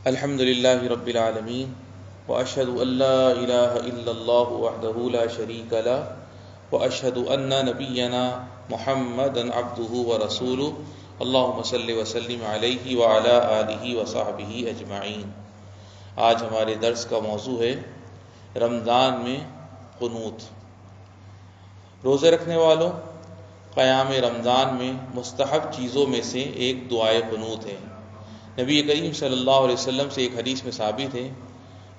الحمد للہ رب العالمین واشهد ان لا الہ الا اللہ وحدہ لا شریک لہ واشهد ان نبینا محمدا عبدہ ورسولہ اللہم صل وسلم علیہ وعلی آلہ وصحبہ اجمعین۔ آج ہمارے درس کا موضوع ہے رمضان میں قنوت۔ روزے رکھنے والوں، قیام رمضان میں مستحب چیزوں میں سے ایک دعائے قنوت ہے۔ نبی کریم صلی اللہ علیہ وسلم سے ایک حدیث میں ثابت ہے،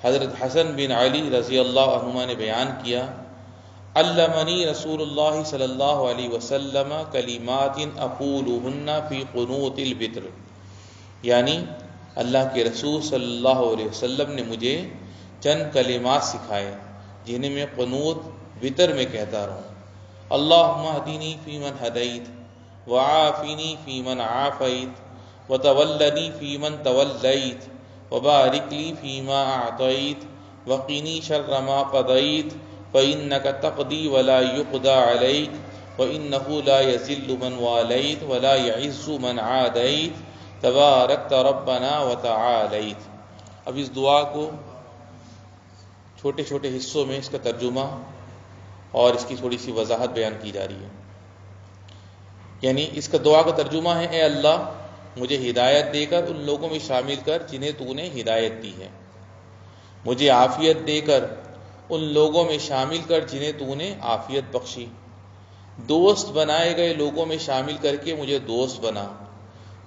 حضرت حسن بن علی رضی اللہ عنہما نے بیان کیا، علمنی رسول اللہ صلی اللہ علیہ وسلم کلمات اقولہن فی قنوت الوتر، یعنی اللہ کے رسول صلی اللہ علیہ وسلم نے مجھے چند کلمات سکھائے جنہیں میں قنوت وتر میں کہتا رہوں۔ اللہم اہدنی فیمن ہدیت وعافنی فیمن عافیت وتولنی فیمن تولیت وبارک لی فیما اعطیت وقنی شر ما قضیت فإنک تقضی ولا یقضى علیک وإنہ لا یذل من والیت ولا یعز من عادیت تبارکت ربنا وتعالیت۔ اب اس دعا کو چھوٹے چھوٹے حصوں میں اس کا ترجمہ اور اس کی تھوڑی سی وضاحت بیان کی جا رہی ہے۔ یعنی اس کا دعا کا ترجمہ ہے، اے اللہ مجھے ہدایت دے کر ان لوگوں میں شامل کر جنہیں تو نے ہدایت دی ہے، مجھے عافیت دے کر ان لوگوں میں شامل کر جنہیں تو نے عافیت بخشی، دوست بنائے گئے لوگوں میں شامل کر کے مجھے دوست بنا،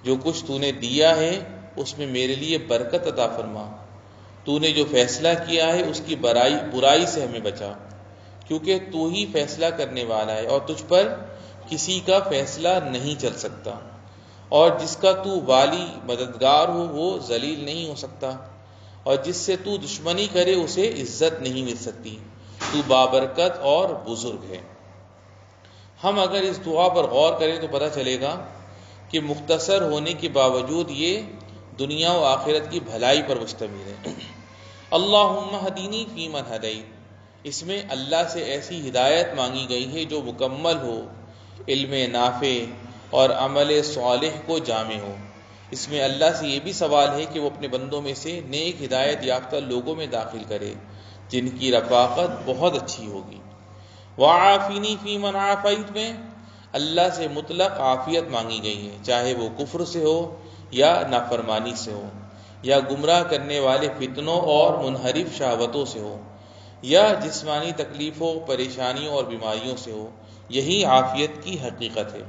جو کچھ تو نے دیا ہے اس میں میرے لیے برکت عطا فرما، تو نے جو فیصلہ کیا ہے اس کی برائی سے ہمیں بچا، کیونکہ تو ہی فیصلہ کرنے والا ہے اور تجھ پر کسی کا فیصلہ نہیں چل سکتا، اور جس کا تو والی مددگار ہو وہ ذلیل نہیں ہو سکتا، اور جس سے تو دشمنی کرے اسے عزت نہیں مل سکتی، تو بابرکت اور بزرگ ہے۔ ہم اگر اس دعا پر غور کریں تو پتہ چلے گا کہ مختصر ہونے کے باوجود یہ دنیا و آخرت کی بھلائی پر مشتمل ہے۔ اللہم اہدنی فیمن ہدیت، اس میں اللہ سے ایسی ہدایت مانگی گئی ہے جو مکمل ہو، علم نافع اور عمل صالح کو جامع ہو۔ اس میں اللہ سے یہ بھی سوال ہے کہ وہ اپنے بندوں میں سے نیک ہدایت یافتہ لوگوں میں داخل کرے جن کی رفاقت بہت اچھی ہوگی۔ وعافنی فیمن عافیت میں اللہ سے مطلق عافیت مانگی گئی ہے، چاہے وہ کفر سے ہو یا نافرمانی سے ہو، یا گمراہ کرنے والے فتنوں اور منحرف شہوتوں سے ہو، یا جسمانی تکلیفوں، پریشانیوں اور بیماریوں سے ہو، یہی عافیت کی حقیقت ہے۔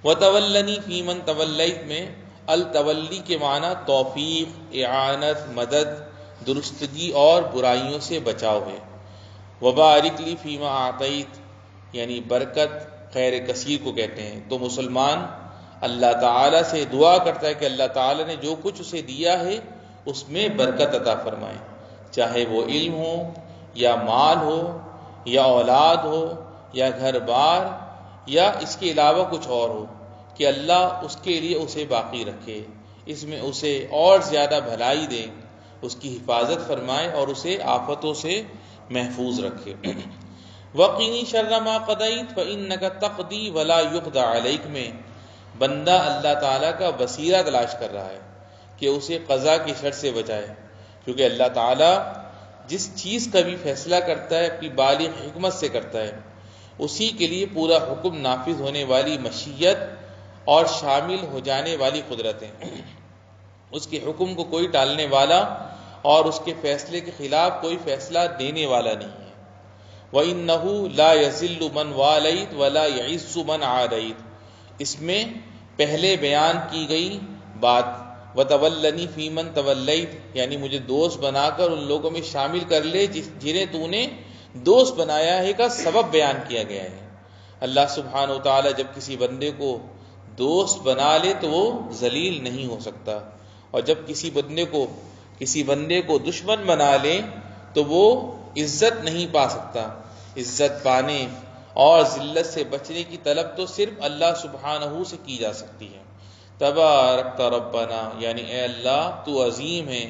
وتولنی فیمن تولیت میں التولی کے معنی توفیق، اعانت، مدد، درستگی اور برائیوں سے بچاؤ ہے۔ وبارک لی فیما اعطیت یعنی برکت، خیر کثیر کو کہتے ہیں۔ تو مسلمان اللہ تعالیٰ سے دعا کرتا ہے کہ اللہ تعالیٰ نے جو کچھ اسے دیا ہے اس میں برکت عطا فرمائے، چاہے وہ علم ہو یا مال ہو یا اولاد ہو یا گھر بار یا اس کے علاوہ کچھ اور ہو، کہ اللہ اس کے لیے اسے باقی رکھے، اس میں اسے اور زیادہ بھلائی دے، اس کی حفاظت فرمائے اور اسے آفتوں سے محفوظ رکھے۔ وقنی شر ما قضیت فإنک تقضی ولا یقضى علیک میں بندہ اللہ تعالیٰ کا وسیلہ تلاش کر رہا ہے کہ اسے قضا کی شر سے بچائے، کیونکہ اللہ تعالیٰ جس چیز کا بھی فیصلہ کرتا ہے اپنی بالغ حکمت سے کرتا ہے، اسی کے لیے پورا حکم نافذ ہونے والی مشیت اور شامل ہو جانے والی قدرت ہے۔ اس کے حکم کو کوئی ٹالنے والا اور اس کے فیصلے کے خلاف کوئی فیصلہ دینے والا نہیں ہے۔ وَإِنَّهُ لَا يَذِلُّ مَنْ وَالَيْتَ وَلَا يَعِزُّ مَنْ عَادَيْتَ، اس میں پہلے بیان کی گئی بات وَتَوَلَّنِي فِيمَنْ تَوَلَّيْتَ یعنی مجھے دوست بنا کر ان لوگوں میں شامل کر لے جنہیں تو نے دوست بنایا ہے کا سبب بیان کیا گیا ہے۔ اللہ سبحانہ وتعالی جب کسی بندے کو دوست بنا لے تو وہ ذلیل نہیں ہو سکتا، اور جب کسی بندے کو دشمن بنا لے تو وہ عزت نہیں پا سکتا۔ عزت پانے اور ذلت سے بچنے کی طلب تو صرف اللہ سبحانہ سے کی جا سکتی ہے۔ تبارکت ربنا یعنی اے اللہ تو عظیم ہے،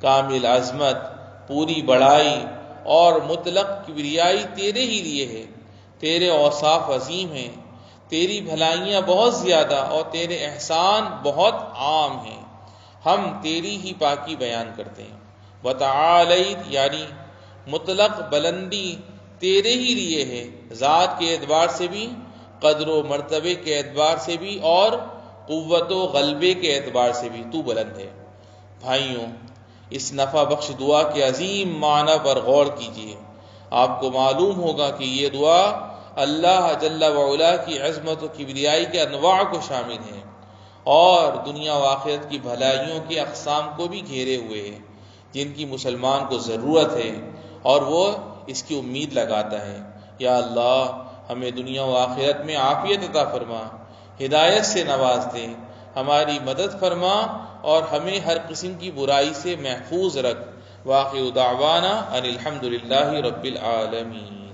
کامل عظمت، پوری بڑائی اور مطلق کبریائی تیرے ہی لیے ہے، تیرے اوصاف عظیم ہیں، تیری بھلائیاں بہت زیادہ اور تیرے احسان بہت عام ہیں، ہم تیری ہی پاکی بیان کرتے ہیں۔ وتعالیت یعنی مطلق بلندی تیرے ہی لیے ہے، ذات کے اعتبار سے بھی، قدر و مرتبے کے اعتبار سے بھی، اور قوت و غلبے کے اعتبار سے بھی تو بلند ہے۔ بھائیوں، اس نفع بخش دعا کے عظیم معنی پر غور کیجیے۔ آپ کو معلوم ہوگا کہ یہ دعا اللہ جل وعلا کی عظمت و کبریائی کے انواع کو شامل ہے، اور دنیا و آخرت کی بھلائیوں کے اقسام کو بھی گھیرے ہوئے ہے، جن کی مسلمان کو ضرورت ہے اور وہ اس کی امید لگاتا ہے۔ یا اللہ، ہمیں دنیا و آخرت میں عافیت عطا فرما، ہدایت سے نواز دے، ہماری مدد فرما، اور ہمیں ہر قسم کی برائی سے محفوظ رکھ۔ واخر دعوانا ان الحمد للہ رب العالمین۔